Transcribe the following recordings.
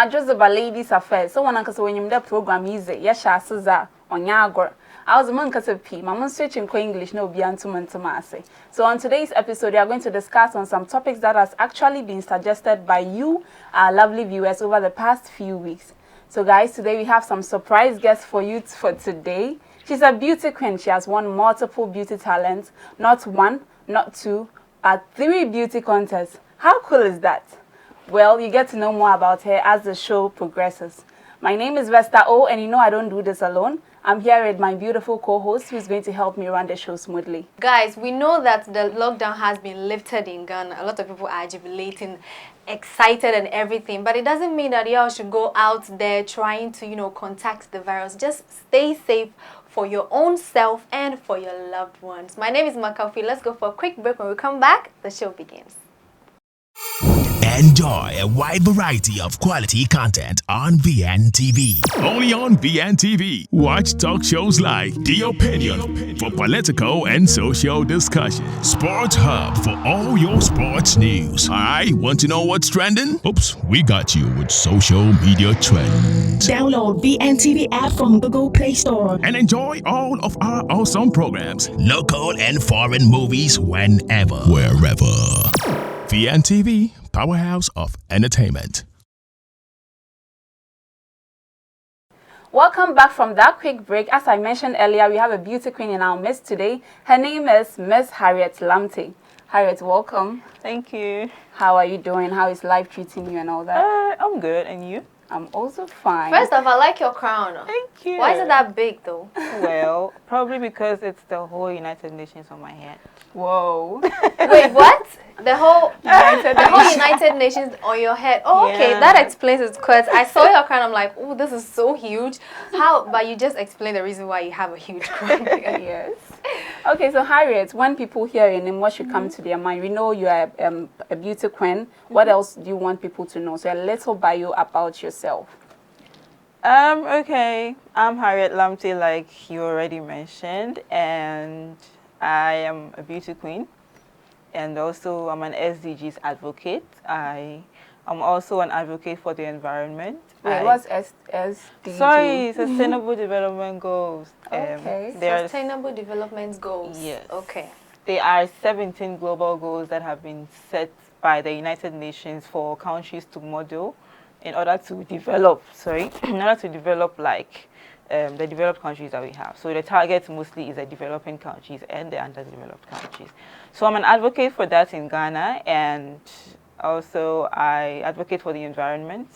na just about ladies affairs. So when I when you the program easy, yes, Shaza on Yagor. I was a man cause of P. My switching to English no be antumase. So on today's episode, we are going to discuss on some topics that has actually been suggested by you, our lovely viewers, over the past few weeks. So guys, today we have some surprise guests for you for today. She's a beauty queen. She has won multiple beauty talents, not one, not two, but 3 beauty contests. How cool is that? Well, you get to know more about her as the show progresses. My name is Vesta O, and you know I don't do this alone. I'm here with my beautiful co-host who's going to help me run the show smoothly. Guys, we know that the lockdown has been lifted in Ghana. A lot of people are jubilating, excited and everything. But it doesn't mean that y'all should go out there trying to, contact the virus. Just stay safe for your own self and for your loved ones. My name is Makafi. Let's go for a quick break. When we come back, the show begins. Enjoy a wide variety of quality content on vntv. Only on vntv. Watch talk shows like The Opinion for political and social discussion. Sports Hub for all your sports news. I want to know what's trending? Oops, we got you with social media trends. Download vntv app from Google Play Store and enjoy all of our awesome programs, local and foreign movies whenever, wherever. vntv, powerhouse of entertainment. Welcome back from that quick break. As I mentioned earlier, we have a beauty queen in our midst today. Her name is Miss Harriet Lamte. Harriet, welcome. Thank you. How are you doing? How is life treating you and all that? I'm good. And you? I'm also fine. First off, I like your crown. Thank you. Why is it that big though? Well, probably because it's the whole United Nations on my head. Whoa. Wait, what? The whole United Nations on your head. Oh, okay, Yeah. that explains it. Because I saw your crown, I'm like, oh, this is so huge. How? But you just explained the reason why you have a huge crown. Yes. Okay, so Harriet, when people hear your name, what should come to their mind? We know you are a beauty queen. What else do you want people to know? So a little bio about yourself. Okay. I'm Harriet Lamte, like you already mentioned, and I am a beauty queen. And also, I'm an SDGs advocate. I am also an advocate for the environment. Wait, what's SDG? Sorry, Sustainable Development Goals. Okay. Sustainable Development Goals. Yes. Okay. There are 17 global goals that have been set by the United Nations for countries to model in order to develop, like the developed countries that we have. So the target mostly is the developing countries and the underdeveloped countries. So I'm an advocate for that in Ghana, and also I advocate for the environment,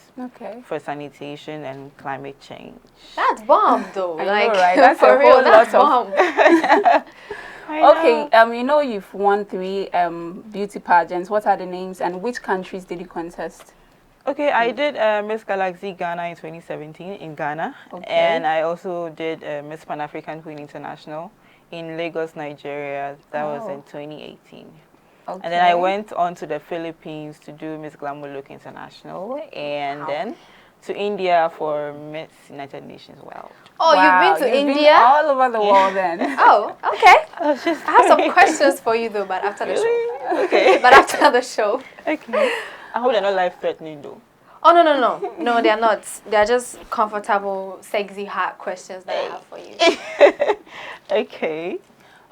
for sanitation and climate change. That's bomb though. I like, know, right? That's for a real, whole that's lot bomb. Okay, you've won 3 beauty pageants. What are the names and which countries did you contest? Okay, I did Miss Galaxy Ghana in 2017 in Ghana, and I also did Miss Pan-African Queen International in Lagos, Nigeria. That was in 2018. And then I went on to the Philippines to do Miss Glamour Look International, and then to India for Miss United Nations World. Oh, Wow, you've been to you've India? been all over the world then. Oh, okay. I have some questions for you though, but after the show. Okay. But after the show. Okay. I hope they're not life-threatening though. Oh, no. No, they're not. They're just comfortable, sexy, hot questions that I have for you. Okay.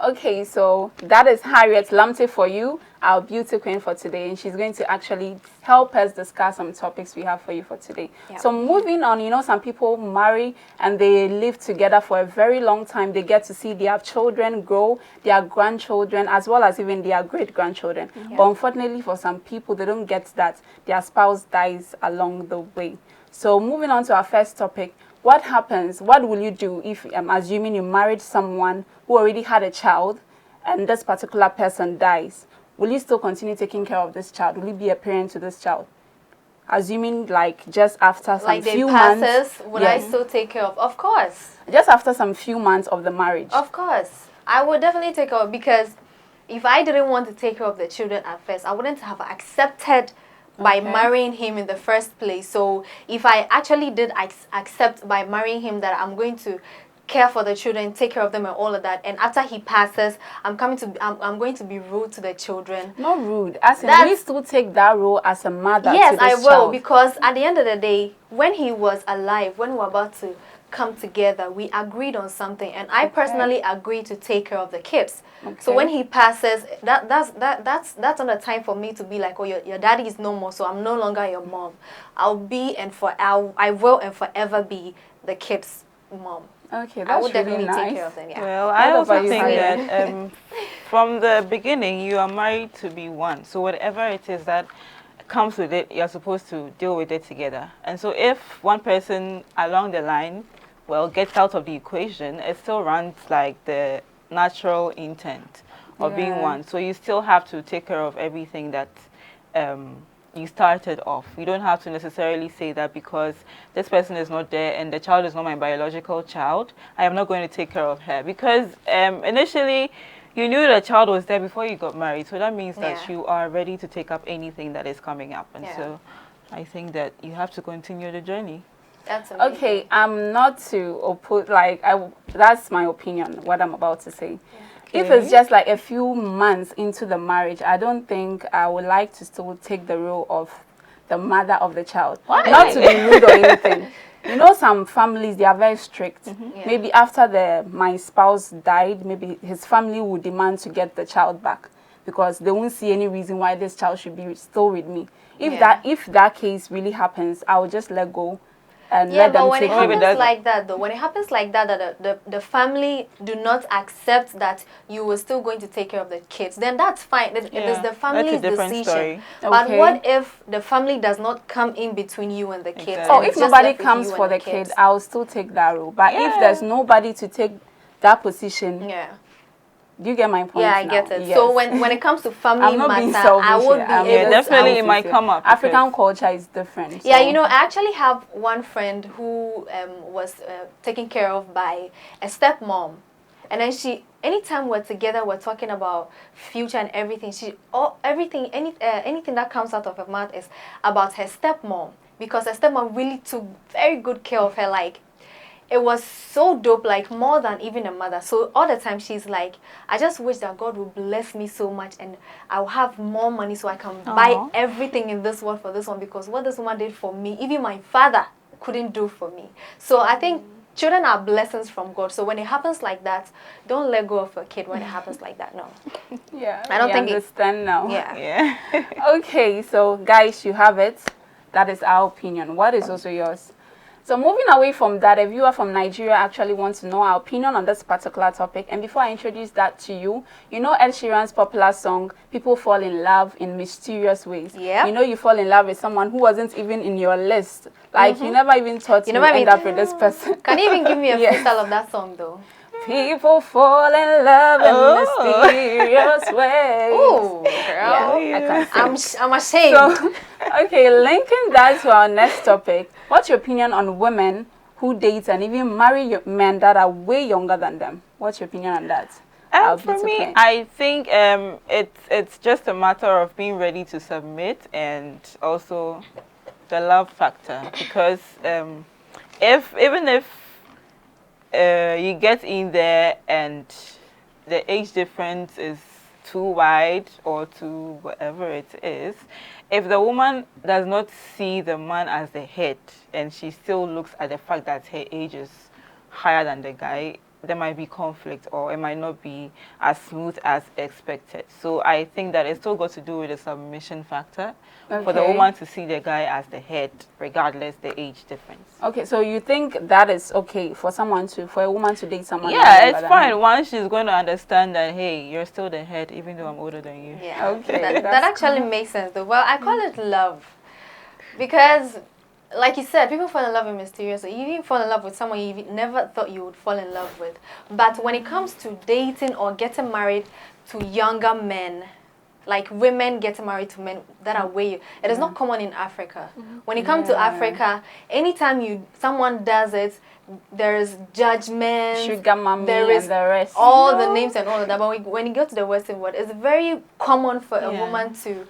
Okay, so that is Harriet Lamte for you, our beauty queen for today, and she's going to actually help us discuss some topics we have for you for today. Yep. So moving on, some people marry and they live together for a very long time. They get to see their children grow, their grandchildren, as well as even their great-grandchildren. Yep. But unfortunately for some people, they don't get that. Their spouse dies along the way. So moving on to our first topic, what happens, what will you do if, assuming you married someone who already had a child and this particular person dies? Will you still continue taking care of this child? Will you be a parent to this child? Assuming like just after some few months. Would I still take care of? Of course. Just after some few months of the marriage. Of course. I would definitely take care of, because if I didn't want to take care of the children at first, I wouldn't have accepted by marrying him in the first place. So if I actually did accept by marrying him that I'm going to care for the children, take care of them and all of that. And after he passes, I'm going to be rude to the children. Not rude. As in, you still take that role as a mother. Yes, to I this will, child. because at the end of the day, when he was alive, when we were about to come together, we agreed on something, and I personally agreed to take care of the kids. So when he passes, that's not a time for me to be like, oh, your daddy is no more, so I'm no longer your mom. I will and forever be the kids' mom. Okay, that's I would really definitely nice. take care of them. Yeah. Well, I also you, think Helen? that from the beginning, you are married to be one. So whatever it is that comes with it, you're supposed to deal with it together. And so if one person along the line, well, gets out of the equation, it still runs like the natural intent of being one. So you still have to take care of everything that you started off. You don't have to necessarily say that because this person is not there and the child is not my biological child, I am not going to take care of her. Because initially, you knew the child was there before you got married. So that means that you are ready to take up anything that is coming up. And so I think that you have to continue the journey. That's amazing. Okay, I'm not to oppose, like, that's my opinion, what I'm about to say. If it's just like a few months into the marriage, I don't think I would like to still take the role of the mother of the child. Why? Not to be rude or anything. You know, some families, they are very strict. Maybe after my spouse died, maybe his family would demand to get the child back because they won't see any reason why this child should be still with me. If that case really happens, I will just let go. And let them but when take it happens like that, though, when it happens like that, the family do not accept that you were still going to take care of the kids, then that's fine. It is the family's decision. Story. But what if the family does not come in between you and the kids? Exactly. Or if nobody comes for the kid, I'll still take that role. But if there's nobody to take that position, do you get my point? Yeah, I get it. Yes. So when it comes to family I'm not being matter, selfish I would here. be I'm able definitely to, it might come up. African culture is different. Yeah, so. you know, I actually have one friend who was taken care of by a stepmom. And then anytime we're together, we're talking about future and everything. Anything that comes out of her mouth is about her stepmom. Because her stepmom really took very good care of her, like, it was so dope, like more than even a mother. So all the time she's like, I just wish that God would bless me so much and I'll have more money so I can buy everything in this world for this one, because what this woman did for me, even my father couldn't do for me. So I think children are blessings from God. So when it happens like that, don't let go of a kid when it happens like that. No. Yeah, I don't think understand now. Yeah. Okay, so guys, you have it. That is our opinion. What is also yours? So moving away from that, a viewer from Nigeria actually wants to know our opinion on this particular topic. And before I introduce that to you, you know Ed Sheeran's popular song, People Fall in Love in Mysterious Ways. Yeah. You know you fall in love with someone who wasn't even in your list. Like you never even thought you would end up with this person. Can you even give me a freestyle of that song though? People fall in love in mysterious ways. Oh, girl. Yeah, I can't I'm ashamed. So, okay, linking that to our next topic, what's your opinion on women who date and even marry men that are way younger than them? What's your opinion on that? For me, I think it's just a matter of being ready to submit and also the love factor. Because even if you get in there and the age difference is too wide or too whatever it is, if the woman does not see the man as the head and she still looks at the fact that her age is higher than the guy, there might be conflict or it might not be as smooth as expected. So I think that it's still got to do with the submission factor for the woman to see the guy as the head, regardless the age difference. Okay, so you think that is okay for a woman to date someone? Yeah, it's fine once she's going to understand that, hey, you're still the head, even though I'm older than you. Yeah. Okay. That actually makes sense though. Well, I call it love. Because like you said, people fall in love in mysterious ways. You even fall in love with someone you never thought you would fall in love with. But when it comes to dating or getting married to younger men, like women getting married to men that are way, it is not common in Africa. When you come to Africa, anytime someone does it, there is judgment, sugar mommy, there is and the rest. all the names and all of that. But when you go to the Western world, it's very common for a woman to,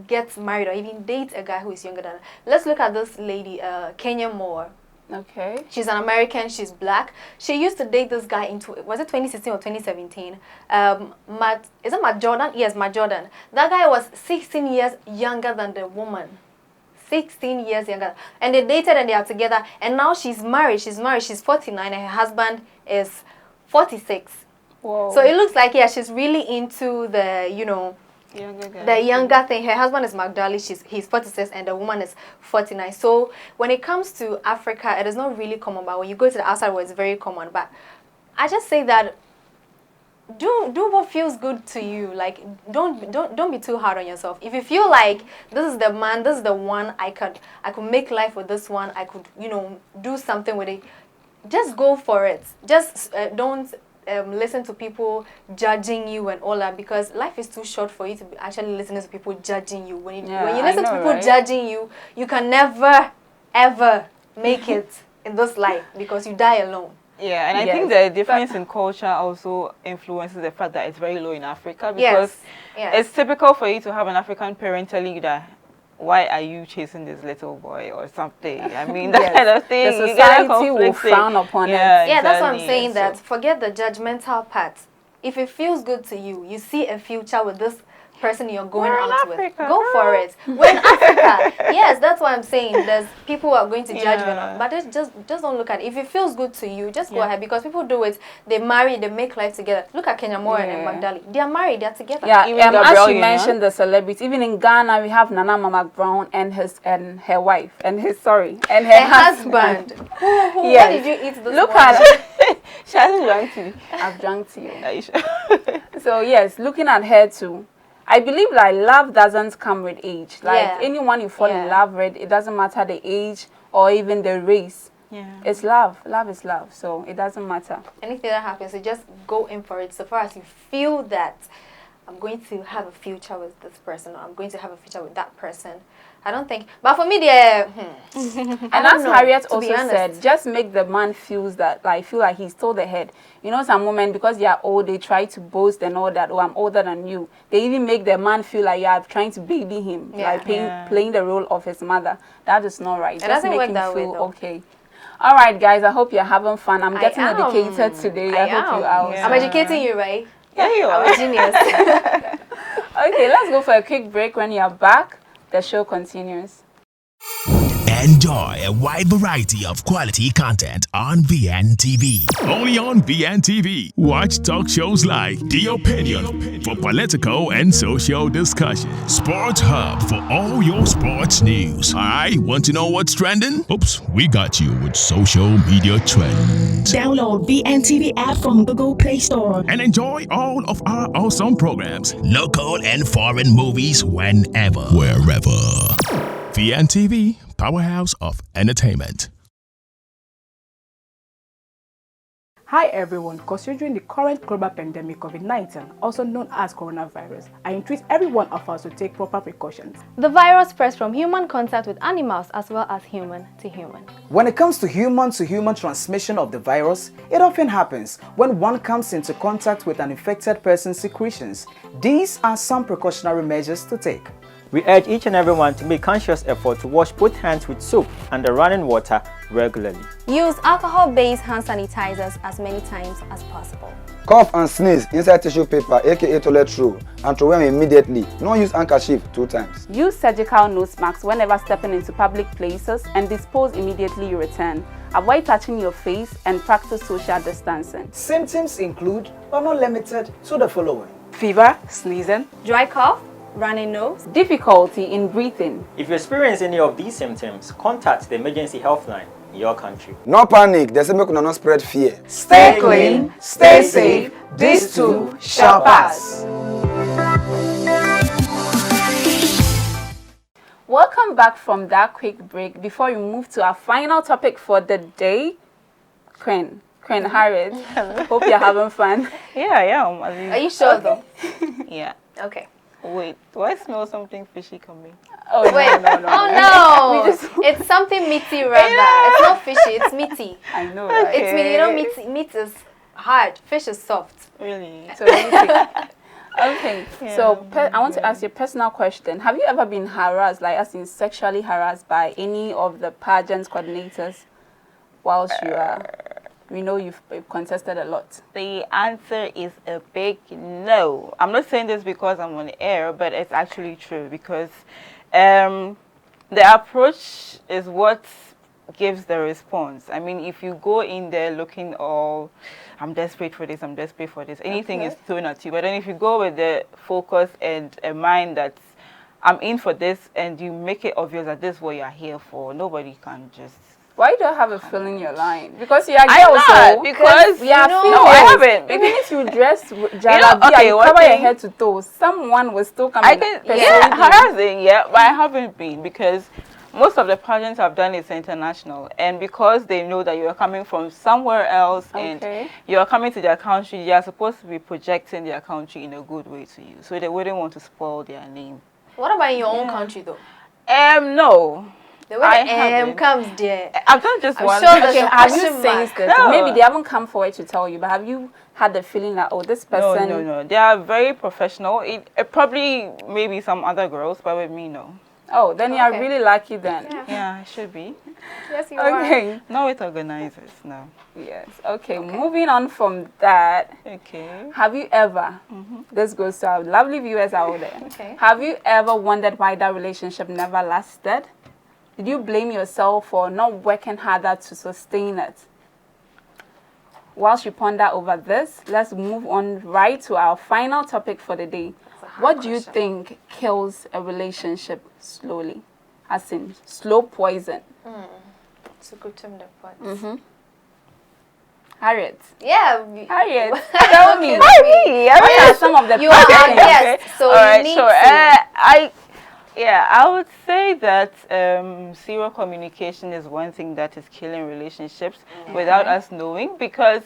get married or even date a guy who is younger than her. Let's look at this lady, Kenya Moore. Okay. She's an American. She's black. She used to date this guy was it 2016 or 2017? Is it Matt Jordan? Yes, Matt Jordan. That guy was 16 years younger than the woman. 16 years younger. And they dated and they are together. And now she's married. She's 49 and her husband is 46. Whoa. So it looks like, yeah, she's really into the, you know, the younger thing. Her husband is Magdali, he's 46 and the woman is 49. So when it comes to Africa, it is not really common, but when you go to the outside world, it's very common. But I just say that do what feels good to you. Like don't be too hard on yourself. If you feel like this is the man, this is the one, I could make life with this one, I could, you know, do something with it, just go for it. Just don't listen to people judging you and all that, because life is too short for you to be actually listening to people judging you. When you listen to people judging you, you can never ever make it in this life because you die alone. Yeah, and I think the difference in culture also influences the fact that it's very low in Africa, because it's typical for you to have an African parent telling you that, why are you chasing this little boy or something? I mean, that kind of thing. The society will frown upon it. Yeah, that's what I'm saying, that forget the judgmental part. If it feels good to you, you see a future with this person you're going out with, go for it. We're in Africa. Yes, that's what I'm saying. There's people who are going to judge me, but just don't look at it. If it feels good to you, just go ahead, because people do it. They marry, they make life together. Look at Kenya Moore and Magdali. They are married, they are together. Yeah, as you mentioned the celebrities, even in Ghana we have Nana Mama Brown and her wife and her husband. What did you eat this Look morning? at she hasn't drunk tea. I've drunk tea. Are you sure? So yes, looking at her too, I believe like love doesn't come with age. Like anyone you fall in love with, it doesn't matter the age or even the race. Yeah. It's love. Love is love. So it doesn't matter. Anything that happens, you just go in for it. So far as you feel that I'm going to have a future with this person, or I'm going to have a future with that person, I don't think. But for me, and as Harriet also said, just make the man feel like he's still the head. You know, some women, because they are old, they try to boast and all that. Oh, I'm older than you. They even make the man feel like you are trying to baby him, like playing the role of his mother. That is not right. It doesn't make work him that feel way, okay. All right, guys. I hope you're having fun. I'm getting educated today. I hope you are. I'm educating you, right? Yeah, you are. I'm a genius. Okay, let's go for a quick break. When you're back, the show continues. Enjoy a wide variety of quality content on vntv. Only on vntv. Watch talk shows like The Opinion for political and social discussion. Sports Hub for all your sports news. Alright, want to know what's trending? Oops, we got you with social media trends. Download VNTV app from Google Play Store. And enjoy all of our awesome programs. Local and foreign movies whenever, wherever. VNTV, powerhouse of entertainment. Hi everyone, considering the current global pandemic COVID-19, also known as coronavirus, I entreat every one of us to take proper precautions. The virus spreads from human contact with animals as well as human to human. When it comes to human transmission of the virus, it often happens when one comes into contact with an infected person's secretions. These are some precautionary measures to take. We urge each and everyone to make conscious effort to wash both hands with soap and the running water regularly. Use alcohol-based hand sanitizers as many times as possible. Cough and sneeze inside tissue paper, aka toilet roll, and throw them immediately. Don't use handkerchief 2 times. Use surgical nose masks whenever stepping into public places and dispose immediately you return. Avoid touching your face and practice social distancing. Symptoms include, but not limited to the following: Fever, sneezing, dry cough, runny nose, difficulty in breathing. If you experience any of these symptoms, contact the emergency health line in your country. No panic, they say make una not spread fear. Stay clean, stay safe, this too shall pass. Welcome back from that quick break. Before we move to our final topic for the day, Queen Harriet, hope you're having fun. Yeah, I am. Are you sure though? Yeah. Okay. Wait, do I smell something fishy coming? Oh, wait, no. It's something meaty rather. It's not fishy, it's meaty. I know, right? It's meaty. You know, meat is hard, fish is soft. Really? So okay, so I want to ask you a personal question. Have you ever been harassed, like as in sexually harassed by any of the pageant coordinators? whilst you are? We know you've contested a lot. The answer is a big no. I'm not saying this because I'm on air, but it's actually true because the approach is what gives the response. I mean, if you go in there looking all, I'm desperate for this, I'm desperate for this, anything is thrown at you. But then if you go with the focus and a mind that's, I'm in for this, and you make it obvious that this is what you're here for, nobody can just... Why do I have a feeling you're lying? Because you are I'm girls, not, so because we are no, females. I haven't. Even if you dress jalabi, okay, you one cover your thing- head to toe, someone will still come I and can, persuade yeah, you. harassing, yeah, but I haven't been because most of the pageants I've done is international, and because they know that you are coming from somewhere else and you are coming to their country, they are supposed to be projecting their country in a good way to you, so they wouldn't want to spoil their name. What about in your own country, though? No. The way the comes there. I've done just I'm one. sure there's Okay, a have you question sensed mark. it? No. Maybe they haven't come forward to tell you, but have you had the feeling that, oh, this person... No. They are very professional. It probably maybe some other girls, but with me, no. Oh, then you are really lucky then. Yeah, it should be. Yes, you are. Okay. No, with organizers, no. Yes. Okay, moving on from that. Okay. Have you ever, this goes to our lovely viewers out there, Okay. have you ever wondered why that relationship never lasted? Did you blame yourself for not working harder to sustain it? Whilst you ponder over this, let's move on right to our final topic for the day. What do you think kills a relationship slowly? As in, slow poison. It's a good term to put. Harriet. Yeah. Harriet, tell me. I What are some of the You are things? yes. So All right, you need sure. I would say that zero communication is one thing that is killing relationships without us knowing, because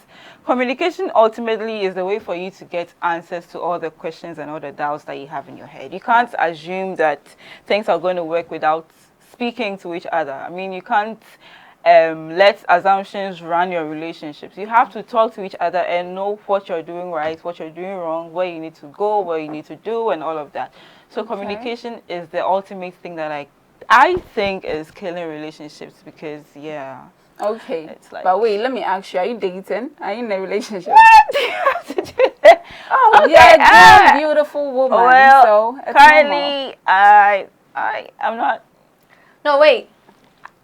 communication ultimately is the way for you to get answers to all the questions and all the doubts that you have in your head. You can't assume that things are going to work without speaking to each other. I mean, you can't let assumptions run your relationships. You have to talk to each other and know what you're doing right, what you're doing wrong, where you need to go, what you need to do, and all of that. So communication is the ultimate thing that I think is killing relationships, because Okay. It's like, but wait, let me ask you, are you dating? Are you in a relationship? what do you have to do that? Oh, Okay, you're a beautiful woman. well, so it's currently I'm not. No, wait.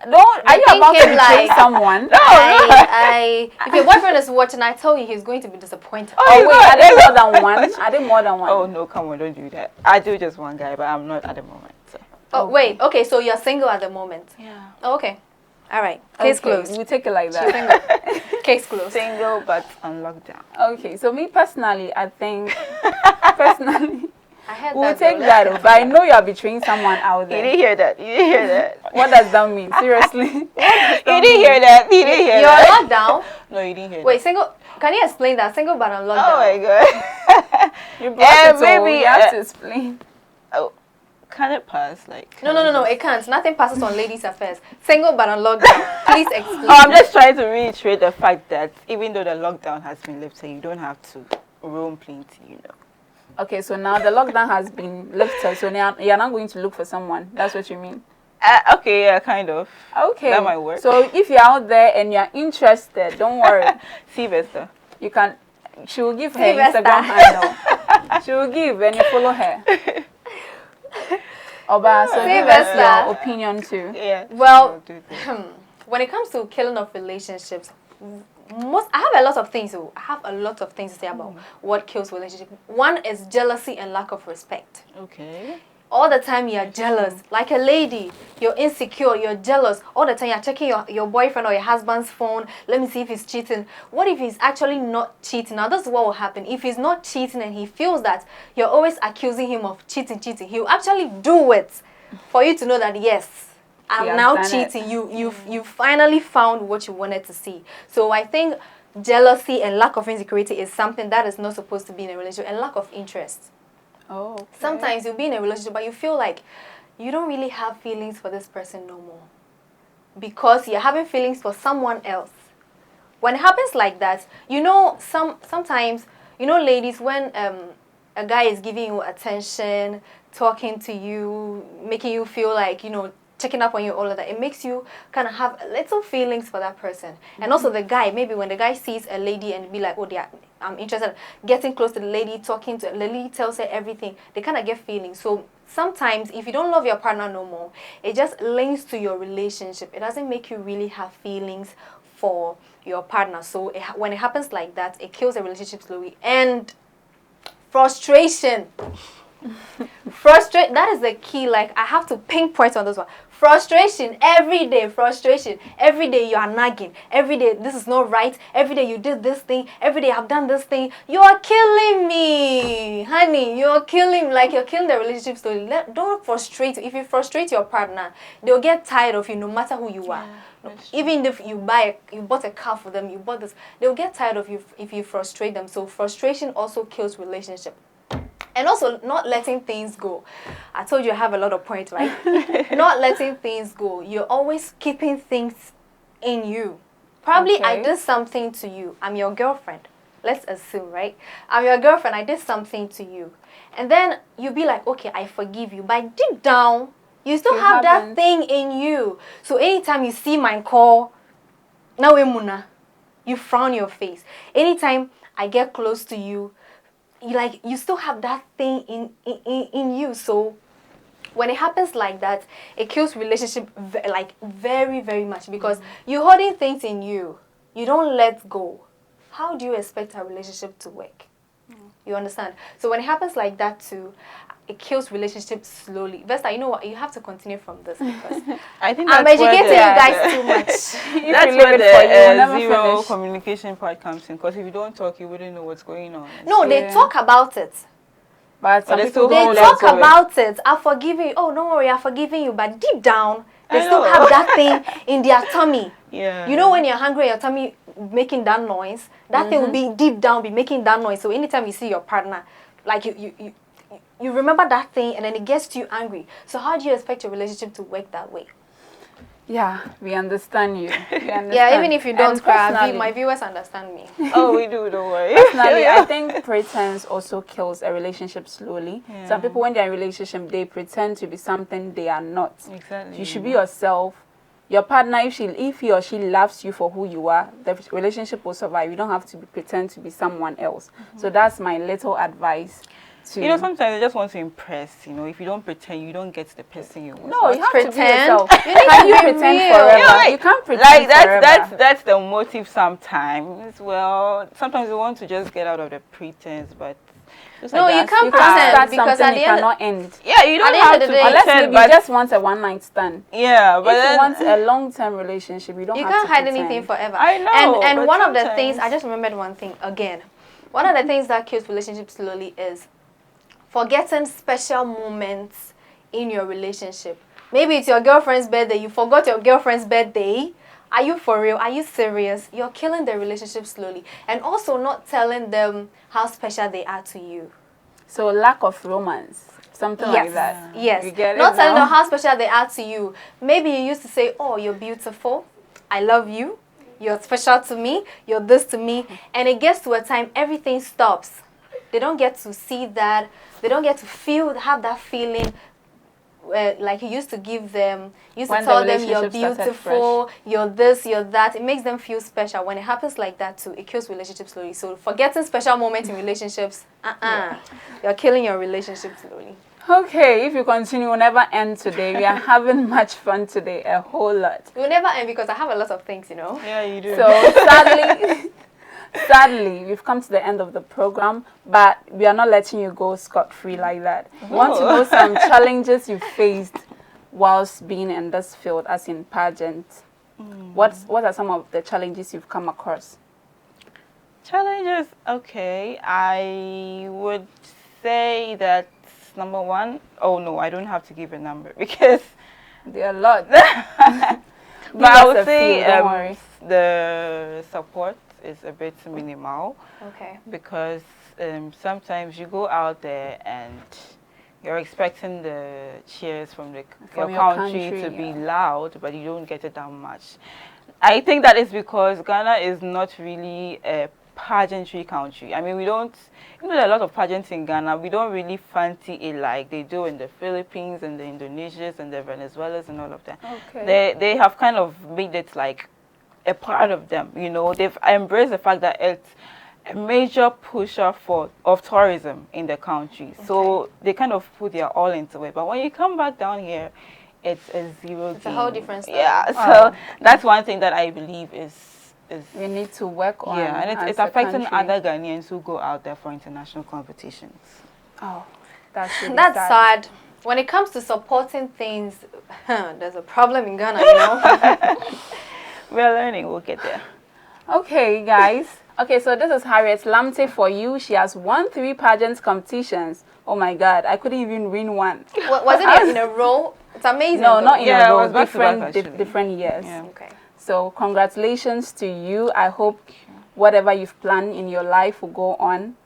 Don't. Are you think about to him betray like- someone? If your boyfriend is watching, I tell you he's going to be disappointed. Oh wait, are there more than one? Are there more than one? Oh no, come on, don't do that. I do just one guy, but I'm not at the moment. So. Oh, wait. Okay, so you're single at the moment. Yeah. Oh, okay. All right. Case closed. We take it like She's that. single. Case closed. Single but on lockdown. Okay, so me personally, I think personally I heard we'll that. take though. that. But I know you are betraying someone out You there. didn't hear that. You didn't hear that. What does that mean? Seriously? You didn't hear that. You didn't hear You're that. on lockdown. No, you didn't hear Wait, that. single. Can you explain that? Single but on lockdown. Oh my god. You brought it, so maybe, you have to explain. Oh, can it pass? Like. No. It can't. Nothing passes on ladies' affairs. Single but on lockdown. Please explain. Oh, I'm just trying to reiterate the fact that even though the lockdown has been lifted, you don't have to roam plenty, you know. Okay, so now the lockdown has been lifted, so now you're not going to look for someone. That's what you mean? Okay, yeah, kind of. Okay. That might work. So if you're out there and you're interested, don't worry. See, Vesta. You can. She will give her Sylvester. Instagram handle. She will give and you follow her. Oba, so give us Sylvester. your opinion too. Yeah. Well, I'll do that. when it comes to killing of relationships, I have a lot of things. I have a lot of things to say about what kills relationship. One is jealousy and lack of respect. Okay. All the time you're jealous. Like a lady, you're insecure, you're jealous. All the time you're checking your boyfriend or your husband's phone. Let me see if he's cheating. What if he's actually not cheating? Now, this is what will happen. If he's not cheating and he feels that you're always accusing him of cheating, he'll actually do it for you to know that, yes, I'm has now done it. cheating. You finally found what you wanted to see. So I think jealousy and lack of insecurity is something that is not supposed to be in a relationship, and lack of interest. Oh. Okay. Sometimes you'll be in a relationship, but you feel like you don't really have feelings for this person no more, because you're having feelings for someone else. When it happens like that, you know, sometimes, you know, ladies, when a guy is giving you attention, talking to you, making you feel like, you know, checking up on you, all of that. It makes you kind of have little feelings for that person. And also the guy, maybe when the guy sees a lady and be like, oh, I'm interested, getting close to the lady, talking to the lady, tells her everything, they kind of get feelings. So sometimes if you don't love your partner no more, it just links to your relationship. It doesn't make you really have feelings for your partner. So when it happens like that, it kills the relationship slowly. And frustration. That is the key. Like, I have to pinpoint on this one. Frustration every day. Frustration every day. You are nagging every day. This is not right. Every day you did this thing. Every day I've done this thing. You are killing me, honey. You're killing, like, you're killing the relationship slowly. Don't frustrate. If you frustrate your partner, they'll get tired of you no matter who you are. Even if you bought a car for them, you bought this, they'll get tired of you if you frustrate them. So frustration also kills relationship. And also not letting things go. I told you I have a lot of points, right? Not letting things go. You're always keeping things in you. Probably I did something to you. I'm your girlfriend. Let's assume, right? I'm your girlfriend. I did something to you. And then you be like, okay, I forgive you. But deep down, you still have that thing in you. So anytime you see my call, now Muna, you frown your face. Anytime I get close to you, you still have that thing in you. So when it happens like that, it kills relationship very, very much, because you're holding things in you. You don't let go. How do you expect a relationship to work? You understand? So when it happens like that too, it kills relationships slowly. Vesta, you know what? You have to continue from this, because I think I'm educating you guys too much. That's where the zero communication part comes in. Because if you don't talk, you wouldn't know what's going on. No, they talk about it. But some people they talk about it. I'm forgiving you. Oh, don't worry, I'm forgiving you. But deep down, they still have that thing in their tummy. Yeah. You know, when you're hungry, your tummy making that noise, that thing will be deep down, be making that noise. So anytime you see your partner, like you remember that thing, and then it gets you angry. So how do you expect your relationship to work that way? Yeah, we understand you. Yeah, even if you don't cry, my viewers understand me. Oh, we do, don't worry. Personally, I think pretense also kills a relationship slowly. Yeah. Some people, when they're in a relationship, they pretend to be something they are not. Exactly. You should be yourself. Your partner, if he or she loves you for who you are, the relationship will survive. You don't have to pretend to be someone else. So that's my little advice. You know, sometimes I just want to impress. You know, if you don't pretend, you don't get the person you want. No, you have to be yourself. You pretend forever. You know, like, you can't pretend forever. That's the motive sometimes. Well, sometimes you want to just get out of the pretense, but no, you can't pretend, because at the end cannot end. Yeah, you don't have to pretend. Unless maybe you just want a one-night stand. Yeah, but if you want a long-term relationship, you can't hide anything forever. I know. And one of the things, I just remembered one thing again. One of the things that kills relationships slowly is forgetting special moments in your relationship. Maybe it's your girlfriend's birthday. You forgot your girlfriend's birthday. Are you for real? Are you serious? You're killing the relationship slowly. And also not telling them how special they are to you. So lack of romance. Something like that. Yes. Not telling them how special they are to you. Maybe you used to say, oh, you're beautiful. I love you. You're special to me. You're this to me. And it gets to a time, everything stops. They don't get to see that. They don't get to have that feeling like you used to give them. You used to tell them you're beautiful, you're this, you're that. It makes them feel special. When it happens like that too, it kills relationships slowly. So forgetting special moments in relationships, you're killing your relationship slowly. Okay, if you continue, we'll never end today. We are having much fun today, a whole lot. We'll never end because I have a lot of things, you know. Yeah, you do. So sadly, we've come to the end of the program, but we are not letting you go scot-free like that. We want to know some challenges you faced whilst being in this field, as in pageant. What are some of the challenges you've come across? Challenges, okay. I would say that number one, oh no, I don't have to give a number because there are a lot. But I would say the support is a bit minimal. Okay. Because sometimes you go out there and you're expecting the cheers from your country to be loud, but you don't get it that much. I think that is because Ghana is not really a pageantry country. I mean, we don't, you know, there are a lot of pageants in Ghana. We don't really fancy it like they do in the Philippines and the Indonesians and the Venezuelans and all of that. Okay. They have kind of made it like a part of them, you know. They've embraced the fact that it's a major pusher of tourism in the country. Okay. So they kind of put their all into it. But when you come back down here, it's a zero It's game. a whole different story. Yeah, so that's one thing that I believe is we need to work on. Yeah, and it's affecting other Ghanaians who go out there for international competitions. Oh, that's really That's sad. sad. When it comes to supporting things, there's a problem in Ghana, you know. We're learning, we'll get there. Okay, guys. Okay, so this is Harriet Lamte for you. She has won 3 pageants competitions. Oh my God, I couldn't even win one. Was it in a row? It's amazing. No, not in a row. It was different years. Yeah. Okay. So congratulations to you. I hope whatever you've planned in your life will go on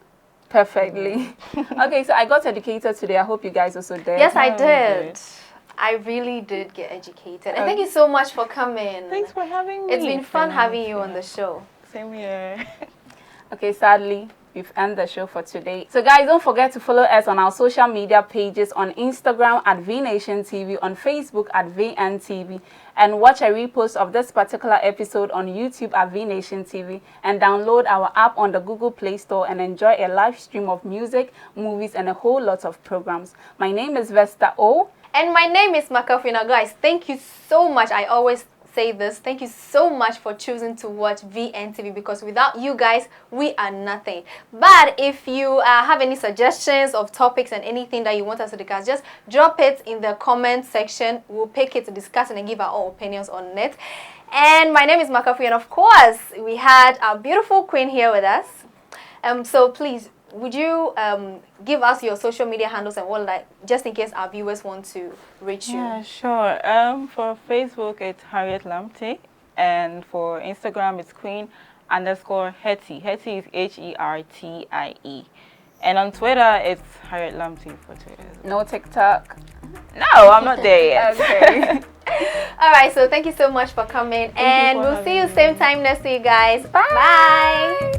perfectly. Okay, so I got educated today. I hope you guys also did. Yes, I did. I really did get educated. And thank you so much for coming. Thanks for having me. It's been fun having you on the show. Same here. Okay, sadly, we've ended the show for today. So guys, don't forget to follow us on our social media pages, on Instagram at vNationTV, on Facebook at vntv, and watch a repost of this particular episode on YouTube at vNationTV, and download our app on the Google Play Store and enjoy a live stream of music, movies, and a whole lot of programs. My name is Vesta O. And my name is Makafui. Now guys, thank you so much. I always say this, thank you so much for choosing to watch VNTV, because without you guys we are nothing. But if you have any suggestions of topics and anything that you want us to discuss, just drop it in the comment section. We'll pick it to discuss and give our own opinions on it. And my name is Makafui, and of course we had our beautiful queen here with us. So please, would you give us your social media handles and all that, just in case our viewers want to reach you? Yeah, sure. For Facebook, it's Harriet Lamte, and for Instagram, it's Queen_Hetty. Hetty is Hertie. And on Twitter, it's Harriet Lamte for Twitter. No TikTok? No, I'm not there yet. Okay. All right, so thank you so much for coming, and we'll see you same time next week, guys. Bye.